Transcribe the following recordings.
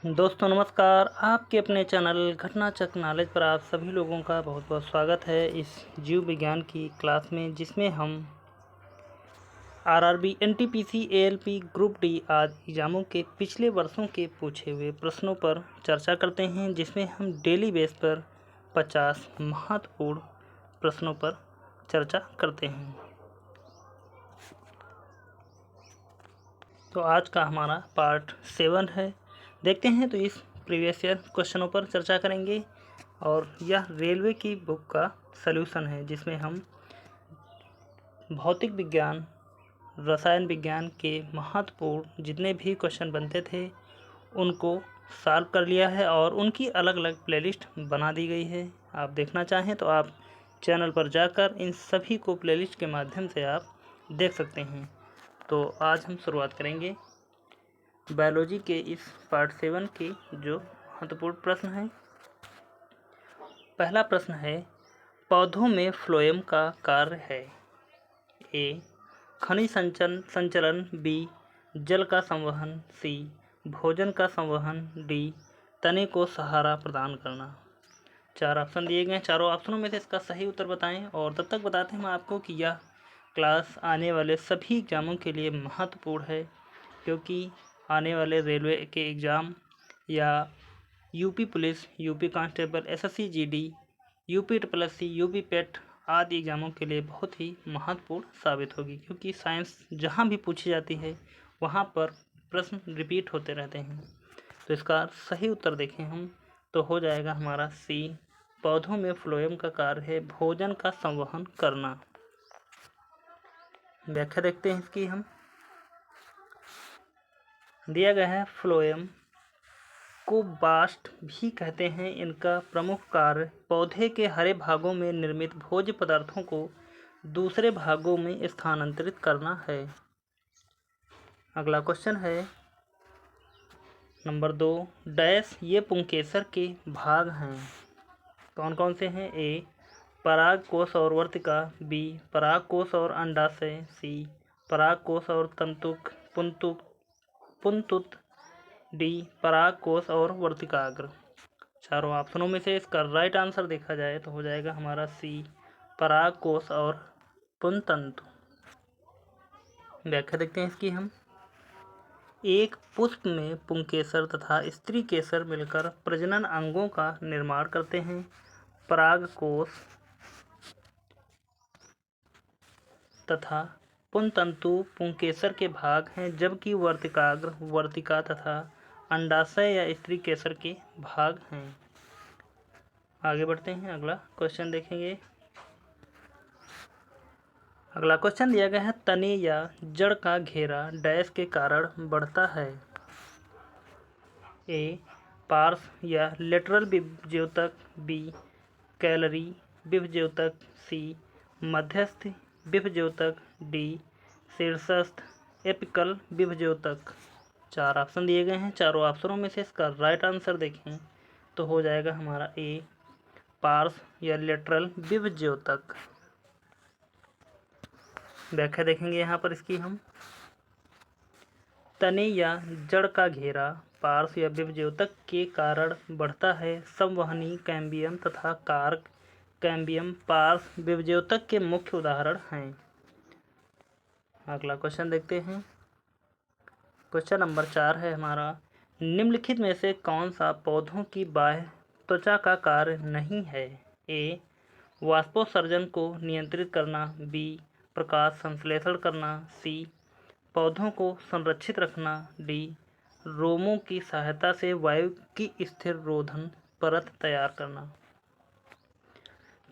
दोस्तों नमस्कार। आपके अपने चैनल घटना चक नॉलेज पर आप सभी लोगों का बहुत बहुत स्वागत है इस जीव विज्ञान की क्लास में, जिसमें हम RRB, NTPC, ALP, group D आदि एग्जामों के पिछले वर्षों के पूछे हुए प्रश्नों पर चर्चा करते हैं, जिसमें हम डेली बेस पर 50 महत्वपूर्ण प्रश्नों पर चर्चा करते हैं। तो आज का हमारा पार्ट 7 है। देखते हैं तो इस प्रीवियस ईयर क्वेश्चनों पर चर्चा करेंगे, और यह रेलवे की बुक का सलूशन है, जिसमें हम भौतिक विज्ञान, रसायन विज्ञान के महत्वपूर्ण जितने भी क्वेश्चन बनते थे उनको सॉल्व कर लिया है, और उनकी अलग अलग प्लेलिस्ट बना दी गई है। आप देखना चाहें तो आप चैनल पर जाकर इन सभी को प्लेलिस्ट के माध्यम से आप देख सकते हैं। तो आज हम शुरुआत करेंगे बायोलॉजी के इस पार्ट 7 के जो महत्वपूर्ण प्रश्न हैं। पहला प्रश्न है, पौधों में फ्लोएम का कार्य है। ए, खनिज संचलन, बी, जल का संवहन, सी, भोजन का संवहन, डी, तने को सहारा प्रदान करना। 4 ऑप्शन दिए गए। चारों ऑप्शनों में से इसका सही उत्तर बताएं, और तब तक बताते हैं हम आपको कि यह क्लास आने वाले सभी एग्जामों के लिए महत्वपूर्ण है, क्योंकि आने वाले रेलवे के एग्ज़ाम या UP police, UP constable, SSC GD, UP triple UP PET आदि एग्ज़ामों के लिए बहुत ही महत्वपूर्ण साबित होगी, क्योंकि साइंस जहाँ भी पूछी जाती है वहाँ पर प्रश्न रिपीट होते रहते हैं। तो इसका सही उत्तर देखें हम तो हो जाएगा हमारा सी, पौधों में फ्लोएम का कार्य है भोजन का संवहन करना। व्याख्या देखते हैं इसकी हम। दिया गया है, फ्लोएम को बास्ट भी कहते हैं। इनका प्रमुख कार्य पौधे के हरे भागों में निर्मित भोज्य पदार्थों को दूसरे भागों में स्थानांतरित करना है। अगला क्वेश्चन है नंबर 2, डैश ये पुंकेसर के भाग हैं। कौन कौन से हैं? ए, परागकोश और वर्तिका, बी, परागकोश और अंडाशय, सी, परागकोश और पुंतुत, डी, परागकोश और वर्तिकाग्र। चारों ऑप्शनों में से इसका राइट आंसर देखा जाए तो हो जाएगा हमारा सी, परागकोश और पुंतंतु। व्याख्या देखते हैं इसकी हम। एक पुष्प में पुंकेसर तथा स्त्री केसर मिलकर प्रजनन अंगों का निर्माण करते हैं। परागकोश तथा पुंतंतु पुंकेसर के भाग हैं, जबकि वर्तिकाग्र वर्तिका तथा अंडाशय या स्त्री केसर के भाग हैं। आगे बढ़ते हैं, अगला क्वेश्चन देखेंगे। अगला क्वेश्चन दिया गया है, तने या जड़ का घेरा डैश के कारण बढ़ता है। ए, पार्श्व या लेटरल विभज्योतक, बी, कैलरी विभज्योतक, सी, मध्यस्थ विभज्योतक, डी, शीर्षस्थ एपिकल विभज्योतक। 4 ऑप्शन दिए गए हैं। चारों ऑप्शनों में से इसका राइट आंसर देखें तो हो जाएगा हमारा ए, पार्श्व या लेटरल विभज्योतक। व्याख्या देखेंगे यहाँ पर इसकी हम। तने या जड़ का घेरा पार्श्व या विभज्योतक के कारण बढ़ता है। संवहनी कैम्बियम तथा कारक कैम्बियम पार्श्व विभज्योतक के मुख्य उदाहरण हैं। अगला क्वेश्चन देखते हैं। क्वेश्चन नंबर 4 है हमारा, निम्नलिखित में से कौन सा पौधों की बाह्य त्वचा का कार्य नहीं है। ए, वाष्पोत्सर्जन को नियंत्रित करना, बी, प्रकाश संश्लेषण करना, सी, पौधों को संरक्षित रखना, डी, रोमों की सहायता से वायु की स्थिर रोधन परत तैयार करना।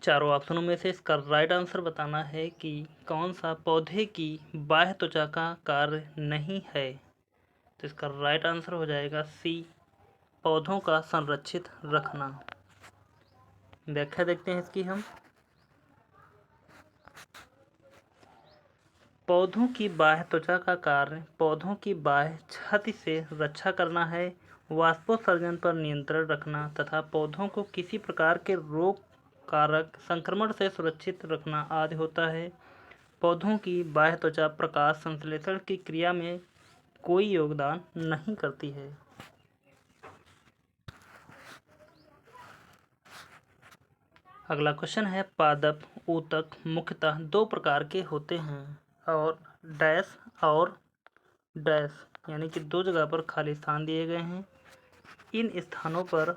चारों ऑप्शनों में से इसका राइट आंसर बताना है कि कौन सा पौधे की बाह्य त्वचा का कार्य नहीं है। तो इसका राइट आंसर हो जाएगा सी, पौधों का संरक्षित रखना। व्याख्या देखते हैं इसकी हम। पौधों की बाह्य त्वचा का कार्य पौधों की बाह्य क्षति से रक्षा करना है, वाष्पोत्सर्जन पर नियंत्रण रखना तथा पौधों को किसी प्रकार के रोग कारक संक्रमण से सुरक्षित रखना आदि होता है। पौधों की बाह्य त्वचा प्रकाश संश्लेषण की क्रिया में कोई योगदान नहीं करती है। अगला क्वेश्चन है पादप ऊतक मुख्यतः दो प्रकार के होते हैं और डैश और डैश यानी कि दो जगह पर खाली स्थान दिए गए हैं। इन स्थानों पर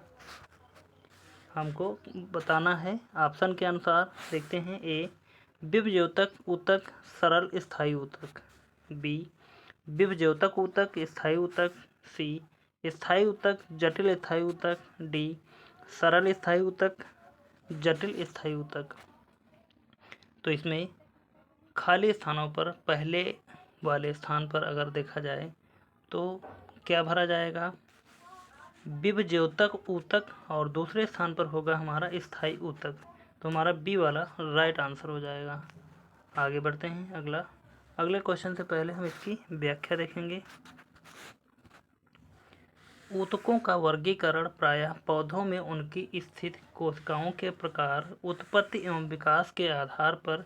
हमको बताना है ऑप्शन के अनुसार। देखते हैं ए विभज्योतक ऊतक सरल स्थायी ऊतक, बी विभज्योतक ऊतक स्थायी ऊतक, सी स्थायी ऊतक जटिल स्थायी ऊतक, डी सरल स्थायी ऊतक जटिल स्थायी ऊतक। तो इसमें खाली स्थानों पर पहले वाले स्थान पर अगर देखा जाए तो क्या भरा जाएगा, विभज्योतक ऊतक, और दूसरे स्थान पर होगा हमारा स्थायी ऊतक। तो हमारा बी वाला राइट आंसर हो जाएगा। आगे बढ़ते हैं। अगले क्वेश्चन से पहले हम इसकी व्याख्या देखेंगे। ऊतकों का वर्गीकरण प्रायः पौधों में उनकी स्थित कोशिकाओं के प्रकार, उत्पत्ति एवं विकास के आधार पर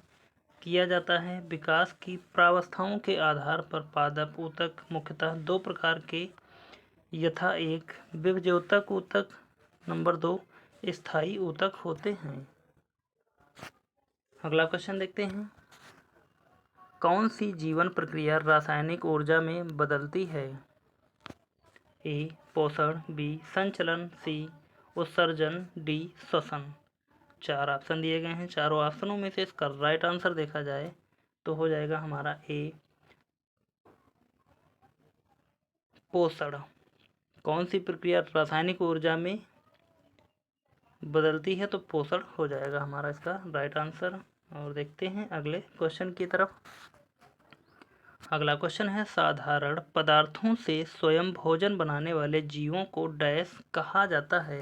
किया जाता है। विकास की प्रावस्थाओं के आधार पर पादप ऊतक मुख्यतः दो प्रकार के यथा एक विभज्योतक ऊतक, नंबर 2 स्थायी ऊतक होते हैं। अगला क्वेश्चन देखते हैं। कौन सी जीवन प्रक्रिया रासायनिक ऊर्जा में बदलती है? ए पोषण, बी संचलन, सी उत्सर्जन, डी श्वसन। 4 ऑप्शन दिए गए हैं। चारों ऑप्शनों में से इसका राइट आंसर देखा जाए तो हो जाएगा हमारा ए पोषण। कौन सी प्रक्रिया रासायनिक ऊर्जा में बदलती है? तो पोषण हो जाएगा हमारा इसका राइट आंसर। और देखते हैं अगले क्वेश्चन की तरफ। अगला क्वेश्चन है साधारण पदार्थों से स्वयं भोजन बनाने वाले जीवों को डैश कहा जाता है?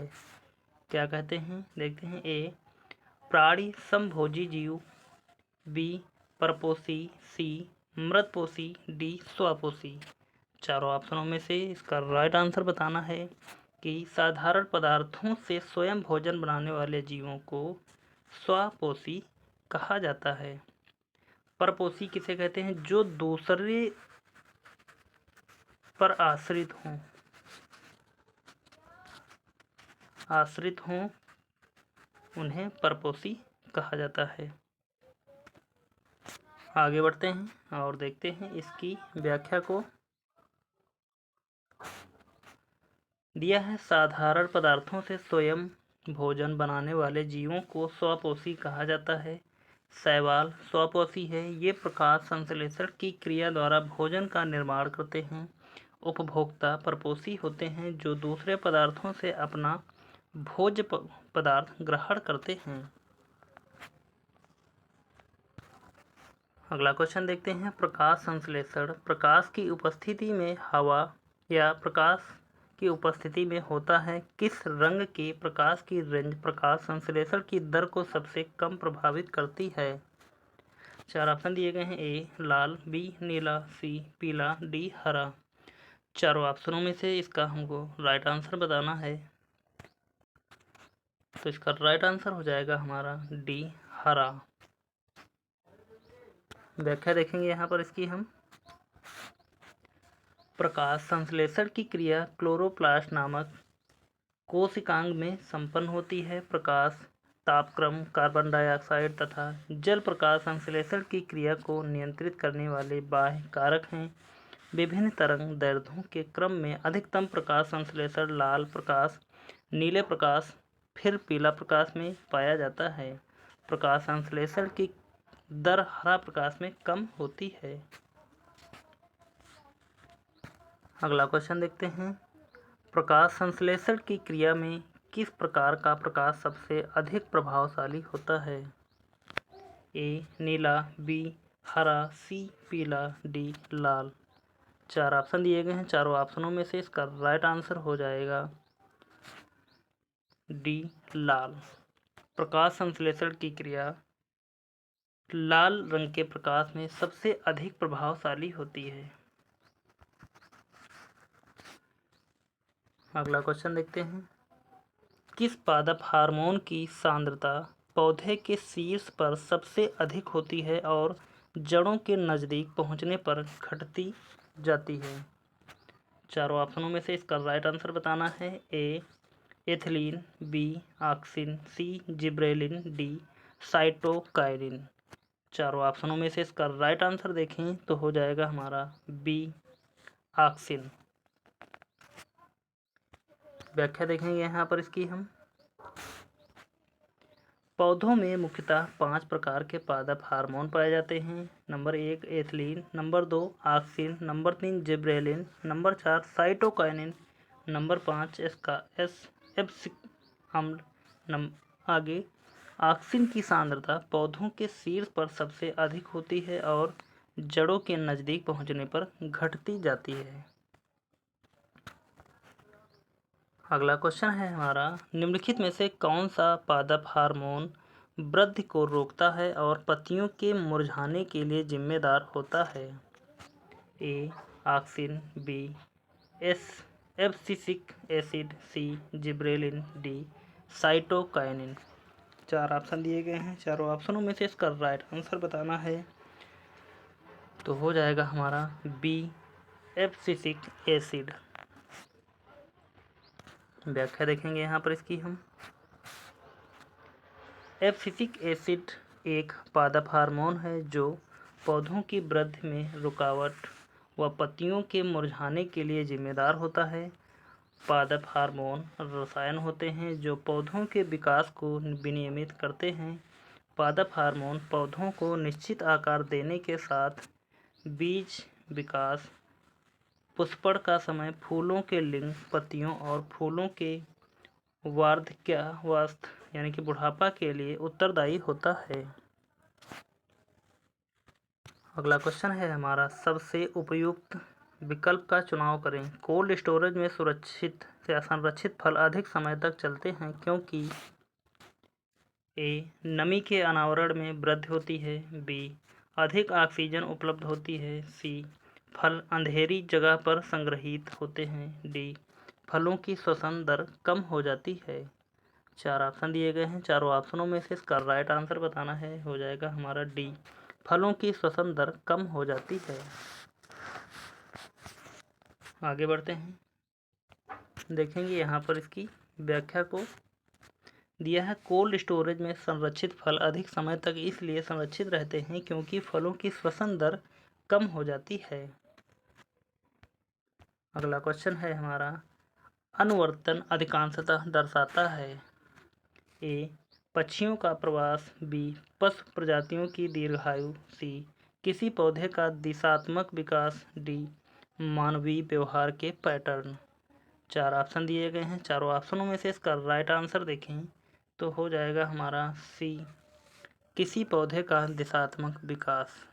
क्या कहते हैं? देखते हैं। ए प्राणी समभोजी जीव, बी परपोषी, सी मृतपोषी, डी स्वपोषी। चारों ऑप्शनों में से इसका राइट आंसर बताना है कि साधारण पदार्थों से स्वयं भोजन बनाने वाले जीवों को स्वपोषी कहा जाता है। परपोषी किसे कहते हैं? जो दूसरे पर आश्रित हों उन्हें परपोषी कहा जाता है। आगे बढ़ते हैं और देखते हैं इसकी व्याख्या को। दिया है साधारण पदार्थों से स्वयं भोजन बनाने वाले जीवों को स्वपोषी कहा जाता है। शैवाल स्वपोषी है। ये प्रकाश संश्लेषण की क्रिया द्वारा भोजन का निर्माण करते हैं। उपभोक्ता परपोषी होते हैं जो दूसरे पदार्थों से अपना भोज्य पदार्थ ग्रहण करते हैं। अगला क्वेश्चन देखते हैं। प्रकाश संश्लेषण प्रकाश की उपस्थिति में हवा या प्रकाश की उपस्थिति में होता है। किस रंग के प्रकाश की रेंज प्रकाश संश्लेषण की दर को सबसे कम प्रभावित करती है? 4 ऑप्शन दिए गए हैं। ए लाल, बी नीला, सी पीला, डी हरा। चारों ऑप्शनों में से इसका हमको राइट आंसर बताना है। तो इसका राइट आंसर हो जाएगा हमारा डी हरा। व्याख्या देखेंगे यहाँ पर इसकी हम। प्रकाश संश्लेषण की क्रिया क्लोरोप्लास्ट नामक कोशिकांग में संपन्न होती है। प्रकाश तापक्रम, कार्बन डाइऑक्साइड तथा जल प्रकाश संश्लेषण की क्रिया को नियंत्रित करने वाले बाह्य कारक हैं। विभिन्न तरंग दैर्ध्यों के क्रम में अधिकतम प्रकाश संश्लेषण लाल प्रकाश, नीले प्रकाश, फिर पीला प्रकाश में पाया जाता है। प्रकाश संश्लेषण की दर हरा प्रकाश में कम होती है। अगला क्वेश्चन देखते हैं। प्रकाश संश्लेषण की क्रिया में किस प्रकार का प्रकाश सबसे अधिक प्रभावशाली होता है? ए नीला, बी हरा, सी पीला, डी लाल। 4 ऑप्शन दिए गए हैं। चारों ऑप्शनों में से इसका राइट आंसर हो जाएगा डी लाल। प्रकाश संश्लेषण की क्रिया लाल रंग के प्रकाश में सबसे अधिक प्रभावशाली होती है। अगला क्वेश्चन देखते हैं। किस पादप हार्मोन की सांद्रता पौधे के शीर्ष पर सबसे अधिक होती है और जड़ों के नज़दीक पहुंचने पर घटती जाती है? चारों ऑप्शनों में से इसका राइट आंसर बताना है। ए एथिलीन, बी ऑक्सिन, सी जिब्रेलिन, डी साइटोकाइनिन। चारों ऑप्शनों में से इसका राइट आंसर देखें तो हो जाएगा हमारा बी ऑक्सिन। व्याख्या देखेंगे यहाँ पर इसकी हम। पौधों में मुख्यतः 5 प्रकार के पादप हार्मोन पाए जाते हैं। Number 1 ethylene, number 2 auxin, number 3 gibberellin, number 4 cytokinin, number 5 इसका एब्सिक अम्ल। आगे ऑक्सिन की सांद्रता पौधों के शीर्ष पर सबसे अधिक होती है और जड़ों के नज़दीक पहुंचने पर घटती जाती है। अगला क्वेश्चन है हमारा, निम्नलिखित में से कौन सा पादप हार्मोन वृद्धि को रोकता है और पत्तियों के मुरझाने के लिए जिम्मेदार होता है? ए ऑक्सिन, बी एब्सिसिक एसिड, सी जिब्रेलिन, डी साइटोकाइनिन। 4 ऑप्शन दिए गए हैं। चारों ऑप्शनों में से इसका राइट आंसर बताना है तो हो जाएगा हमारा बी एब्सिसिक एसिड। व्याख्या देखेंगे यहाँ पर इसकी हम। एब्सिसिक एसिड एक पादप हार्मोन है जो पौधों की वृद्धि में रुकावट व पत्तियों के मुरझाने के लिए जिम्मेदार होता है। पादप हार्मोन रसायन होते हैं जो पौधों के विकास को विनियमित करते हैं। पादप हार्मोन पौधों को निश्चित आकार देने के साथ बीज विकास, पुष्पण का समय, फूलों के लिंग, पत्तियों और फूलों के वार्धक्यावस्था यानी कि बुढ़ापा के लिए उत्तरदायी होता है। अगला क्वेश्चन है हमारा, सबसे उपयुक्त विकल्प का चुनाव करें। कोल्ड स्टोरेज में सुरक्षित या संरक्षित फल अधिक समय तक चलते हैं क्योंकि ए नमी के अनावरण में वृद्धि होती है, बी अधिक ऑक्सीजन उपलब्ध होती है, सी फल अंधेरी जगह पर संग्रहित होते हैं, डी फलों की श्वसन दर कम हो जाती है। 4 ऑप्शन दिए गए हैं। चारों ऑप्शनों में से इसका राइट आंसर बताना है, हो जाएगा हमारा डी फलों की श्वसन दर कम हो जाती है। आगे बढ़ते हैं, देखेंगे यहाँ पर इसकी व्याख्या को दिया है। कोल्ड स्टोरेज में संरक्षित फल अधिक समय तक इसलिए संरक्षित रहते हैं क्योंकि फलों की श्वसन दर कम हो जाती है। अगला क्वेश्चन है हमारा, अनुवर्तन अधिकांशतः दर्शाता है। ए पक्षियों का प्रवास, बी पशु प्रजातियों की दीर्घायु, सी किसी पौधे का दिशात्मक विकास, डी मानवीय व्यवहार के पैटर्न। 4 ऑप्शन दिए गए हैं। चारों ऑप्शनों में से इसका राइट आंसर देखें तो हो जाएगा हमारा सी किसी पौधे का दिशात्मक विकास।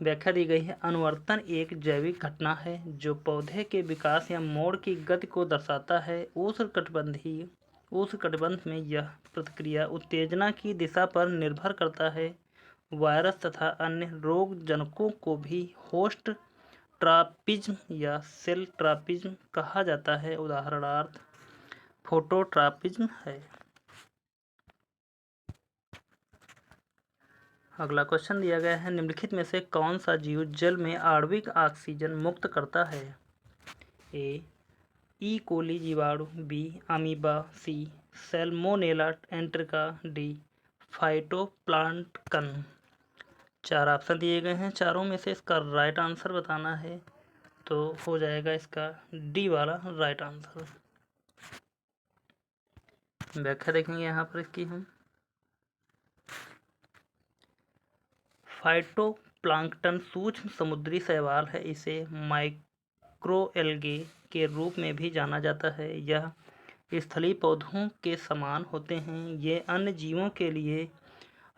व्याख्या दी गई है, अनुवर्तन एक जैविक घटना है जो पौधे के विकास या मोड़ की गति को दर्शाता है। उष्णकटिबंध में यह प्रक्रिया उत्तेजना की दिशा पर निर्भर करता है। वायरस तथा अन्य रोगजनकों को भी होस्ट ट्रॉपिज्म या सेल ट्रॉपिज्म कहा जाता है, उदाहरणार्थ फोटोट्रॉपिज्म है। अगला क्वेश्चन दिया गया है, निम्नलिखित में से कौन सा जीव जल में आणविक ऑक्सीजन मुक्त करता है? ए ई कोली जीवाणु, बी अमीबा, सी सैल्मोनेला एंट्रिका, डी फाइटोप्लांक्टन। 4 ऑप्शन दिए गए हैं। चारों में से इसका राइट आंसर बताना है तो हो जाएगा इसका डी वाला राइट आंसर। व्याख्या देखेंगे यहाँ पर इसकी हम। फाइटोप्लांक्टन सूक्ष्म समुद्री शैवाल है। इसे माइक्रोएल्गे के रूप में भी जाना जाता है। यह स्थलीय पौधों के समान होते हैं। ये अन्य जीवों के लिए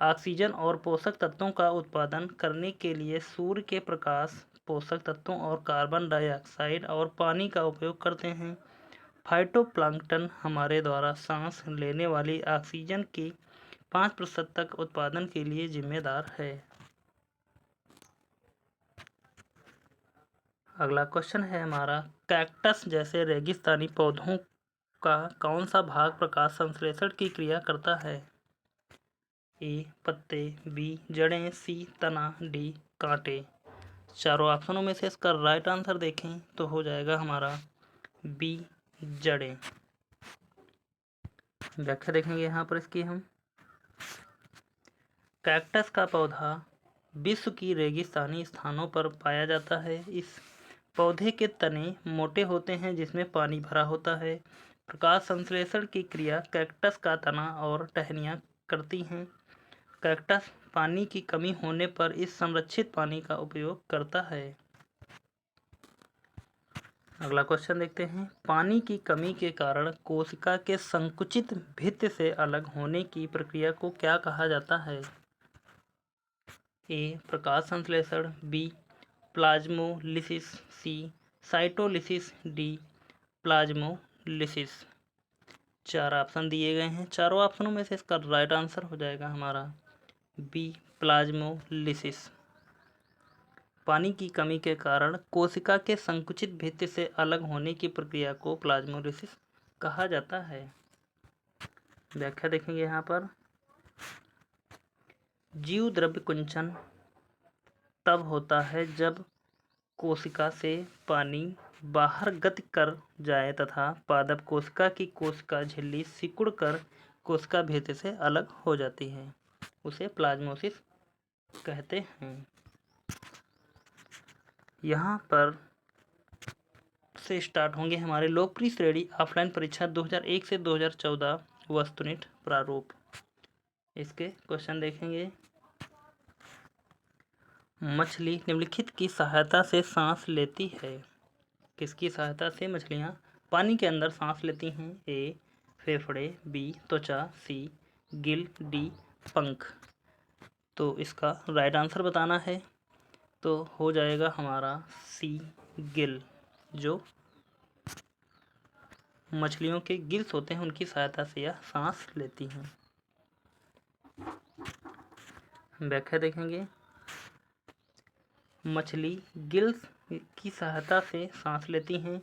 ऑक्सीजन और पोषक तत्वों का उत्पादन करने के लिए सूर्य के प्रकाश, पोषक तत्वों और कार्बन डाइऑक्साइड और पानी का उपयोग करते हैं। फाइटोप्लांक्टन हमारे द्वारा सांस लेने वाली ऑक्सीजन के 5% तक उत्पादन के लिए जिम्मेदार है। अगला क्वेश्चन है हमारा, कैक्टस जैसे रेगिस्तानी पौधों का कौन सा भाग प्रकाश संश्लेषण की क्रिया करता है? ए पत्ते, बी जड़ें, सी तना, डी कांटे। चारों ऑप्शनों में से इसका राइट आंसर देखें तो हो जाएगा हमारा बी, जड़ें। व्याख्या देखेंगे यहाँ पर इसकी हम। कैक्टस का पौधा विश्व की रेगिस्तानी स्थानों पर पाया जाता है। इस पौधे के तने मोटे होते हैं जिसमें पानी भरा होता है। प्रकाश संश्लेषण की क्रिया कैक्टस का तना और टहनियाँ करती हैं। कैक्टस पानी की कमी होने पर इस संरक्षित पानी का उपयोग करता है। अगला क्वेश्चन देखते हैं। पानी की कमी के कारण कोशिका के संकुचित भित्ति से अलग होने की प्रक्रिया को क्या कहा जाता है? ए, प्रकाश संश्लेषण, बी, प्लाज्मोलिसिस, सी, साइटोलिसिस, डी, प्लाज्मोलिसिस। चार ऑप्शन दिए गए हैं। चारों ऑप्शनों में से इसका राइट आंसर हो जाएगा हमारा बी, प्लाज्मोलिसिस। पानी की कमी के कारण कोशिका के संकुचित भित्ति से अलग होने की प्रक्रिया को प्लाज्मोलिसिस कहा जाता है। व्याख्या देखेंगे यहाँ पर। जीव द्रव्य कुंचन तब होता है जब कोशिका से पानी बाहर गति कर जाए तथा पादप कोशिका की कोशिका झिल्ली सिकुड़ कर कोशिका भित्ति से अलग हो जाती है, उसे प्लाज्मोसिस कहते हैं। यहाँ पर से स्टार्ट होंगे हमारे लोकप्रिय श्रेणी ऑफलाइन परीक्षा 2001 से 2014 वस्तुनिष्ठ प्रारूप। इसके क्वेश्चन देखेंगे। मछली निम्नलिखित की सहायता से सांस लेती है। किसकी सहायता से मछलियाँ पानी के अंदर सांस लेती हैं? ए, फेफड़े, बी, त्वचा, सी, गिल, डी, पंख। तो इसका राइट आंसर बताना है तो हो जाएगा हमारा सी, गिल। जो मछलियों के गिल्स होते हैं उनकी सहायता से यह सांस लेती हैं। व्याख्या देखेंगे। मछली गिल्स की सहायता से सांस लेती हैं।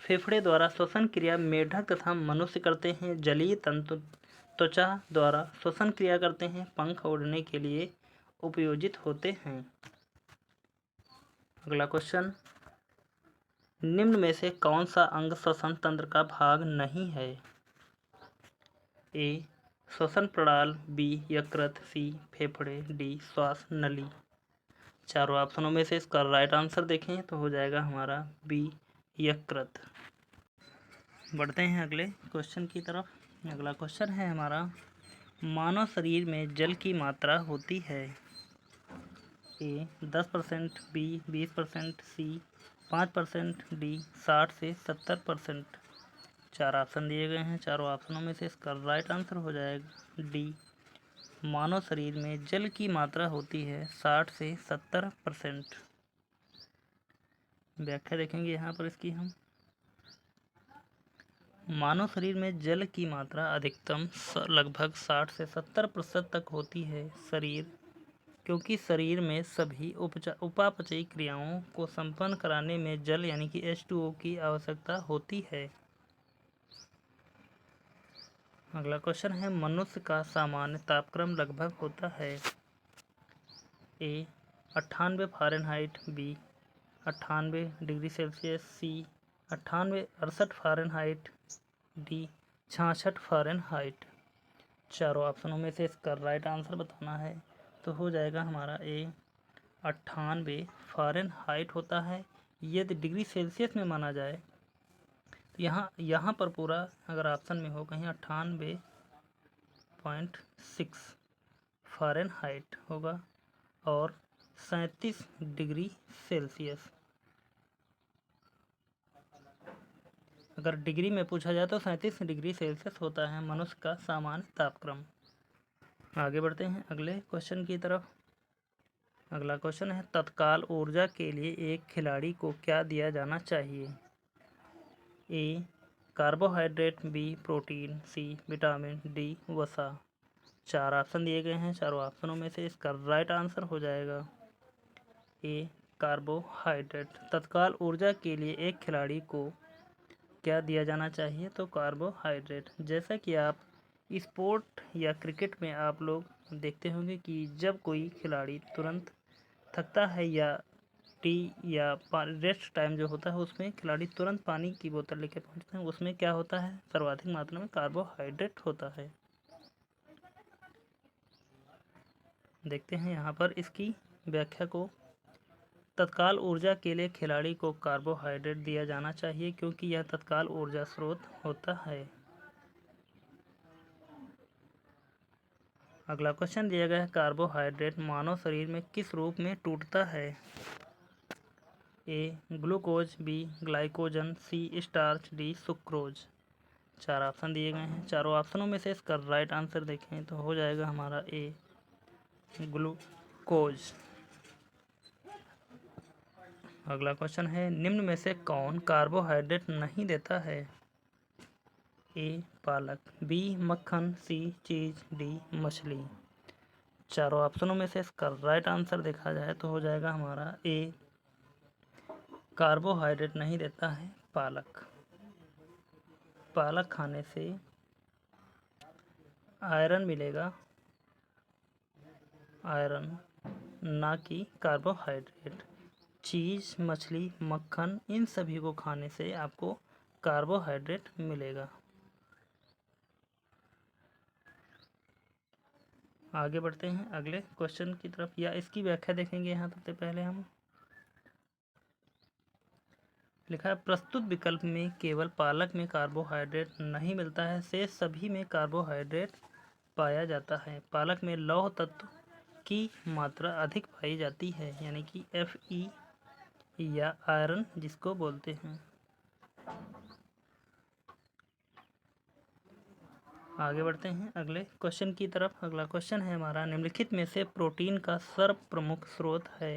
फेफड़े द्वारा श्वसन क्रिया मेढक तथा मनुष्य करते हैं। जलीय तंतु त्वचा द्वारा श्वसन क्रिया करते हैं। पंख उड़ने के लिए उपयोजित होते हैं। अगला क्वेश्चन। निम्न में से कौन सा अंग श्वसन तंत्र का भाग नहीं है? ए, श्वसन प्रणाल, बी, यकृत, सी, फेफड़े, डी, श्वास नली। चारों ऑप्शनों में से इसका राइट आंसर देखें तो हो जाएगा हमारा बी, यकृत। बढ़ते हैं अगले क्वेश्चन की तरफ। अगला क्वेश्चन है हमारा। मानव शरीर में जल की मात्रा होती है। ए, 10%, बी, 20%, सी, 5%, डी, 60 से 70%। चार ऑप्शन दिए गए हैं। चारों ऑप्शनों में से इसका राइट आंसर हो जाएगा डी, मानव शरीर में जल की मात्रा होती है 60 से 70%। व्याख्या देखेंगे यहाँ पर इसकी हम। मानव शरीर में जल की मात्रा अधिकतम लगभग 60 से 70% तक होती है क्योंकि शरीर में सभी उपापचयी क्रियाओं को संपन्न कराने में जल यानी कि H2O की आवश्यकता होती है। अगला क्वेश्चन है। मनुष्य का सामान्य तापक्रम लगभग होता है। ए, 98 फ़ारेनहाइट, बी, 98 डिग्री सेल्सियस, सी, 98 68 फ़ारेनहाइट, डी, 66 फ़ारेनहाइट। चारों ऑप्शनों में से इसका राइट आंसर बताना है तो हो जाएगा हमारा ए, 98 फ़ारेनहाइट होता है। यदि डिग्री सेल्सियस में माना जाए तो यहाँ पर पूरा अगर ऑप्शन में हो कहीं 98.6 फ़ारेनहाइट होगा और 37 डिग्री सेल्सियस। अगर डिग्री में पूछा जाए तो 37 डिग्री सेल्सियस होता है मनुष्य का सामान्य तापक्रम। आगे बढ़ते हैं अगले क्वेश्चन की तरफ। अगला क्वेश्चन है। तत्काल ऊर्जा के लिए एक खिलाड़ी को क्या दिया जाना चाहिए? ए, कार्बोहाइड्रेट, बी, प्रोटीन, सी, विटामिन, डी, वसा। चार ऑप्शन दिए गए हैं। चारों ऑप्शनों में से इसका राइट आंसर हो जाएगा ए, कार्बोहाइड्रेट। तत्काल ऊर्जा के लिए एक खिलाड़ी को क्या दिया जाना चाहिए? तो कार्बोहाइड्रेट। जैसा कि आप स्पोर्ट या क्रिकेट में आप लोग देखते होंगे कि जब कोई खिलाड़ी तुरंत थकता है या टी या रेस्ट टाइम जो होता है उसमें खिलाड़ी तुरंत पानी की बोतल लेके पहुंचते हैं, उसमें क्या होता है, सर्वाधिक मात्रा में कार्बोहाइड्रेट होता है। देखते हैं यहाँ पर इसकी व्याख्या को। तत्काल ऊर्जा के लिए खिलाड़ी को कार्बोहाइड्रेट दिया जाना चाहिए क्योंकि यह तत्काल ऊर्जा स्रोत होता है। अगला क्वेश्चन दिया गया है, कार्बोहाइड्रेट मानव शरीर में किस रूप में टूटता है? ए ग्लूकोज, बी ग्लाइकोजन, सी स्टार्च, डी सुक्रोज। 4 ऑप्शन दिए गए हैं। चारों ऑप्शनों में से इसका राइट आंसर देखें तो हो जाएगा हमारा ए ग्लूकोज। अगला क्वेश्चन है, निम्न में से कौन कार्बोहाइड्रेट नहीं देता है? ए पालक, बी मक्खन, सी चीज, डी मछली। चारों ऑप्शनों में से इसका राइट आंसर देखा जाए तो हो जाएगा हमारा ए कार्बोहाइड्रेट नहीं देता है पालक। पालक खाने से आयरन मिलेगा, आयरन, ना कि कार्बोहाइड्रेट। चीज़, मछली, मक्खन, इन सभी को खाने से आपको कार्बोहाइड्रेट मिलेगा। आगे बढ़ते हैं अगले क्वेश्चन की तरफ, या इसकी व्याख्या देखेंगे। यहाँ सबसे पहले हम लिखा है, प्रस्तुत विकल्प में केवल पालक में कार्बोहाइड्रेट नहीं मिलता है, शेष सभी में कार्बोहाइड्रेट पाया जाता है। पालक में लौह तत्व की मात्रा अधिक पाई जाती है, यानी कि Fe या आयरन जिसको बोलते हैं। आगे बढ़ते हैं अगले क्वेश्चन की तरफ। अगला क्वेश्चन है हमारा, निम्नलिखित में से प्रोटीन का सर्वप्रमुख स्रोत है?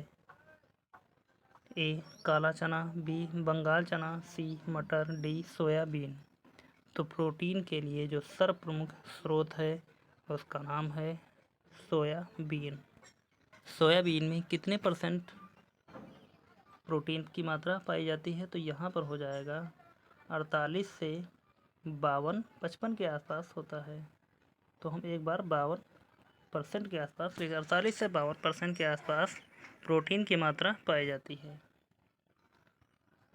ए काला चना, बी बंगाल चना, सी मटर, डी सोयाबीन। तो प्रोटीन के लिए जो सर्वप्रमुख स्रोत है उसका नाम है सोयाबीन। सोयाबीन में कितने % प्रोटीन की मात्रा पाई जाती है? तो यहाँ पर हो जाएगा 48 से 52, 55 के आसपास होता है। तो हम एक बार 52% के आसपास, 48 से 52% के आसपास प्रोटीन की मात्रा पाई जाती है।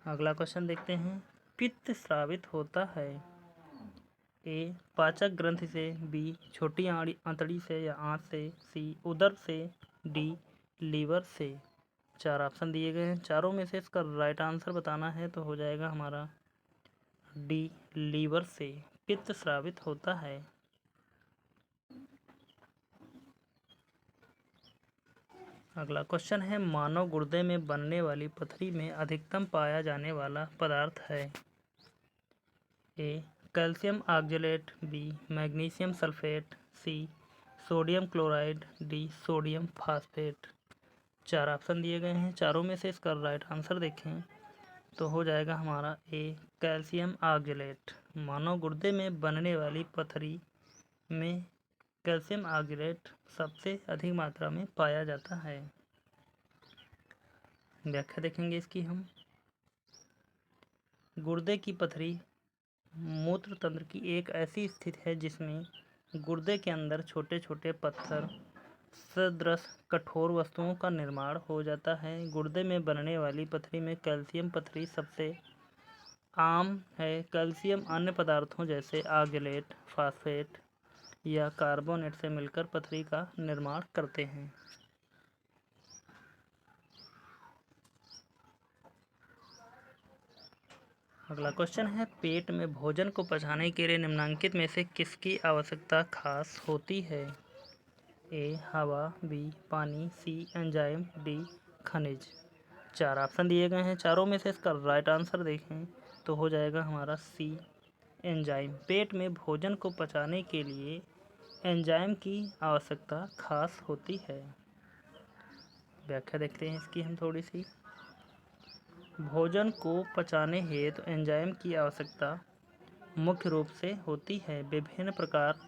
अगला क्वेश्चन देखते हैं, पित्त स्रावित होता है? ए पाचक ग्रंथि से, बी छोटी आंतड़ी से या आंत से, सी उदर से, डी लीवर से। 4 ऑप्शन दिए गए हैं। चारों में से इसका राइट आंसर बताना है तो हो जाएगा हमारा डी लीवर से पित्त स्रावित होता है। अगला क्वेश्चन है, मानव गुर्दे में बनने वाली पथरी में अधिकतम पाया जाने वाला पदार्थ है? A calcium oxalate, B magnesium sulphate, C sodium chloride, D sodium phosphate. 4 option दिए गए हैं। चारों में से इसका राइट आंसर देखें तो हो जाएगा हमारा ए कैल्शियम ऑक्जेलेट। मानव गुर्दे में बनने वाली पथरी में कैल्शियम ऑक्जेलेट सबसे अधिक मात्रा में पाया जाता है। व्याख्या देखेंगे इसकी हम। गुर्दे की पथरी मूत्र तंत्र की एक ऐसी स्थिति है जिसमें गुर्दे के अंदर छोटे छोटे पत्थर सदृश कठोर वस्तुओं का निर्माण हो जाता है। गुर्दे में बनने वाली पथरी में कैल्शियम पथरी सबसे आम है। कैल्शियम अन्य पदार्थों जैसे ऑक्जेलेट, फास्फेट या कार्बोनेट से मिलकर पथरी का निर्माण करते हैं। अगला क्वेश्चन है, पेट में भोजन को पचाने के लिए निम्नलिखित में से किसकी आवश्यकता खास होती है? ए हवा, बी पानी, सी एंजाइम, डी खनिज। 4 ऑप्शन दिए गए हैं। चारों में से इसका राइट आंसर देखें तो हो जाएगा हमारा सी एंजाइम। पेट में भोजन को पचाने के लिए एंजाइम की आवश्यकता खास होती है। व्याख्या देखते हैं इसकी हम थोड़ी सी। भोजन को पचाने हेतु एंजाइम की आवश्यकता मुख्य रूप से होती है। विभिन्न प्रकार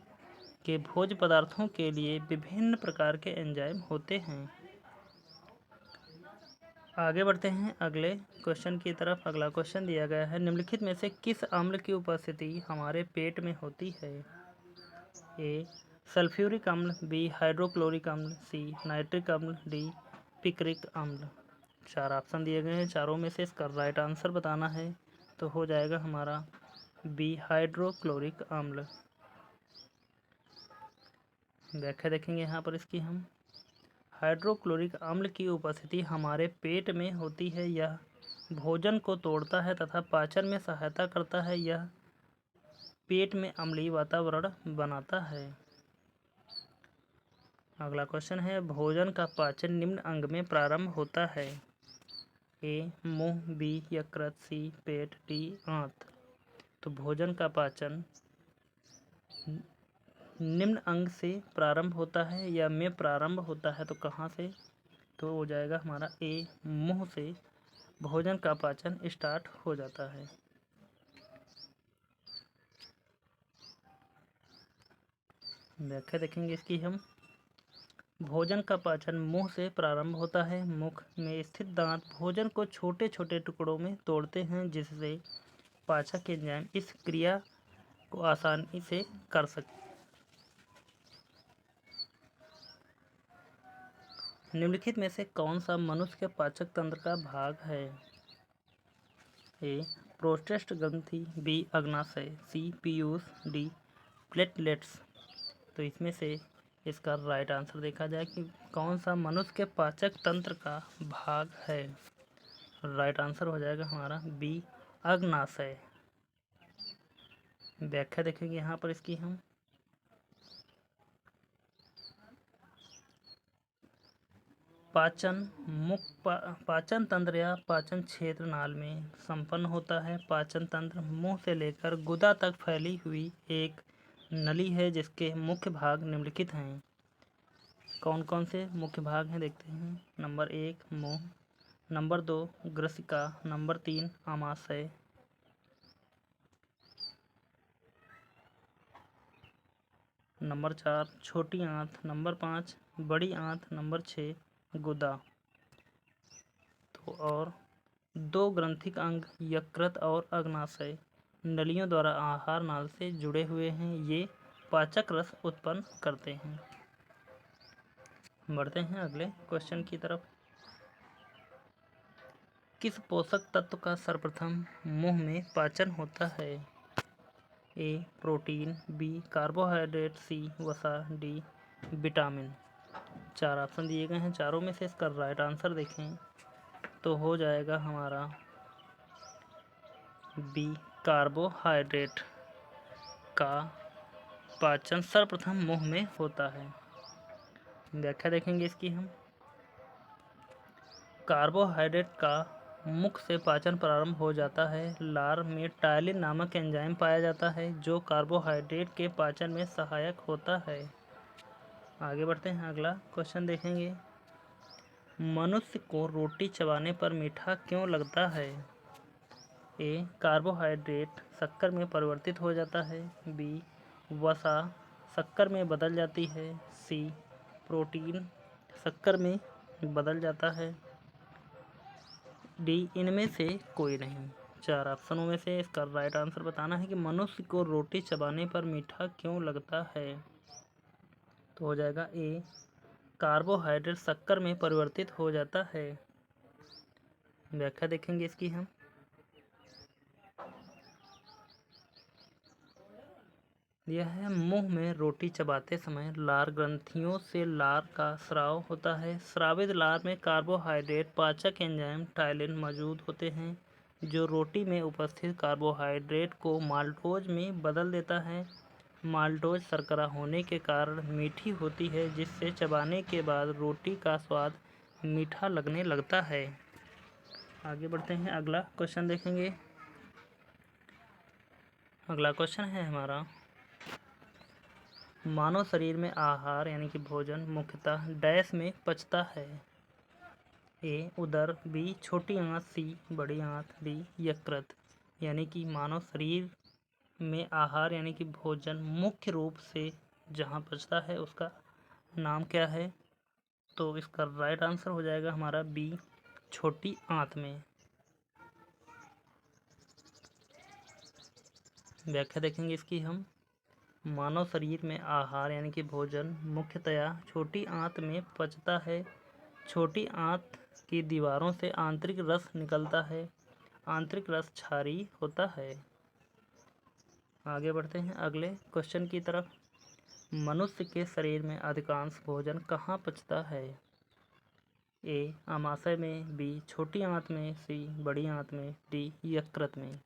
के भोज्य पदार्थों के लिए विभिन्न प्रकार के एंजाइम होते हैं। आगे बढ़ते हैं अगले क्वेश्चन की तरफ। अगला क्वेश्चन दिया गया है, निम्नलिखित में से किस अम्ल की उपस्थिति हमारे पेट में होती है? ए सल्फ्यूरिक अम्ल, बी हाइड्रोक्लोरिक अम्ल, सी नाइट्रिक अम्ल, डी पिक्रिक अम्ल। 4 ऑप्शन दिए गए हैं, चारों में से इसका राइट आंसर बताना है। तो हो जाएगा हमारा बी हाइड्रोक्लोरिक अम्ल। व्याख्या देखेंगे यहाँ पर इसकी हम। हाइड्रोक्लोरिक अम्ल की उपस्थिति हमारे पेट में होती है। यह भोजन को तोड़ता है तथा पाचन में सहायता करता है। यह पेट में अम्लीय वातावरण बनाता है। अगला क्वेश्चन है, भोजन का पाचन निम्न अंग में प्रारंभ होता है। ए मुंह, बी यकृत, सी पेट, डी आंत। तो भोजन का पाचन निम्न अंग से प्रारंभ होता है या में प्रारंभ होता है, तो कहाँ से? तो हो जाएगा हमारा ए मुंह से भोजन का पाचन स्टार्ट हो जाता है। व्याख्या देखेंगे इसकी हम। भोजन का पाचन मुंह से प्रारंभ होता है। मुख में स्थित दांत भोजन को छोटे छोटे टुकड़ों में तोड़ते हैं, जिससे पाचक एंजाइम इस क्रिया को आसानी से कर सकते। निम्नलिखित में से कौन सा मनुष्य के पाचक तंत्र का भाग है? ए प्रोस्टेट ग्रंथि, बी अग्नाशय, सी पीयूष, डी प्लेटलेट्स। तो इसमें से इसका राइट आंसर देखा जाए कि कौन सा मनुष्य के पाचक तंत्र का भाग है। राइट आंसर हो जाएगा हमारा बी अग्नाशय। व्याख्या देखेंगे यहाँ पर इसकी हम। पाचन तंत्र या पाचन क्षेत्र नाल में संपन्न होता है। पाचन तंत्र मुंह से लेकर गुदा तक फैली हुई एक नली है, जिसके मुख्य भाग निम्नलिखित हैं। कौन कौन से मुख्य भाग हैं देखते हैं। नंबर 1 मुंह, नंबर 2 ग्रसिका, नंबर 3 आमाशय, नंबर 4 छोटी आंत, नंबर 5 बड़ी आंत, नंबर 6 गुदा। तो और 2 ग्रंथिक अंग यकृत और अग्नाशय नलियों द्वारा आहार नाल से जुड़े हुए हैं। ये पाचक रस उत्पन्न करते हैं। बढ़ते हैं अगले क्वेश्चन की तरफ। किस पोषक तत्व का सर्वप्रथम मुंह में पाचन होता है? ए प्रोटीन, बी कार्बोहाइड्रेट, सी वसा, डी विटामिन। 4 ऑप्शन दिए गए हैं, चारों में से इसका राइट आंसर देखें तो हो जाएगा हमारा बी कार्बोहाइड्रेट का पाचन सर्वप्रथम मुंह में होता है। व्याख्या देखेंगे इसकी हम। कार्बोहाइड्रेट का मुख से पाचन प्रारंभ हो जाता है। लार में टायलिन नामक एंजाइम पाया जाता है, जो कार्बोहाइड्रेट के पाचन में सहायक होता है। आगे बढ़ते हैं, अगला क्वेश्चन देखेंगे। मनुष्य को रोटी चबाने पर मीठा क्यों लगता है? ए कार्बोहाइड्रेट शक्कर में परिवर्तित हो जाता है, बी वसा शक्कर में बदल जाती है, सी प्रोटीन शक्कर में बदल जाता है, डी इनमें से कोई नहीं। 4 ऑप्शनों में से इसका राइट आंसर बताना है कि मनुष्य को रोटी चबाने पर मीठा क्यों लगता है। तो हो जाएगा ए कार्बोहाइड्रेट शक्कर में परिवर्तित हो जाता है। व्याख्या देखेंगे इसकी हम। यह है मुंह में रोटी चबाते समय लार ग्रंथियों से लार का स्राव होता है। स्रावित लार में कार्बोहाइड्रेट पाचक एंजाइम टायलिन मौजूद होते हैं, जो रोटी में उपस्थित कार्बोहाइड्रेट को माल्टोज में बदल देता है। माल्टोज शर्करा होने के कारण मीठी होती है, जिससे चबाने के बाद रोटी का स्वाद मीठा लगने लगता है। आगे बढ़ते हैं, अगला क्वेश्चन देखेंगे। अगला क्वेश्चन है हमारा, मानव शरीर में आहार यानी कि भोजन मुख्यतः डैश में पचता है। ए उदर, बी छोटी आंत, सी बड़ी आंत, डी यकृत। यानी कि मानव शरीर में आहार यानी कि भोजन मुख्य रूप से जहाँ पचता है उसका नाम क्या है? तो इसका राइट आंसर हो जाएगा हमारा बी छोटी आंत में। व्याख्या देखेंगे इसकी हम। मानव शरीर में आहार यानी कि भोजन मुख्यतया छोटी आंत में पचता है। छोटी आंत की दीवारों से आंतरिक रस निकलता है? आंतरिक रस क्षारीय होता है। आगे बढ़ते हैं अगले क्वेश्चन की तरफ। मनुष्य के शरीर में अधिकांश भोजन कहाँ पचता है? ए आमाशय में, बी छोटी आंत में, सी बड़ी आंत में, डी यकृत में।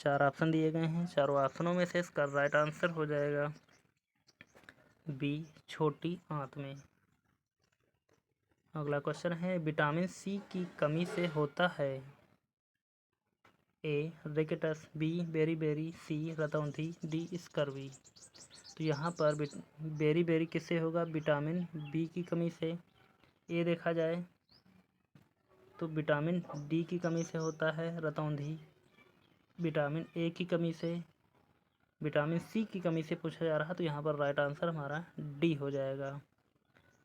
4 ऑप्शन दिए गए हैं। चारों ऑप्शनों में से इसका राइट आंसर हो जाएगा बी छोटी आंत में। अगला क्वेश्चन है विटामिन सी की कमी से होता है? ए रिकेटस, बी बेरी, सी रतौंधी, डी स्कर्वी। तो यहाँ पर बेरी किससे होगा? विटामिन बी की कमी से। ए देखा जाए तो विटामिन डी की कमी से होता है रतौंधी। विटामिन ए की कमी से, विटामिन सी की कमी से पूछा जा रहा, तो यहाँ पर राइट आंसर हमारा डी हो जाएगा।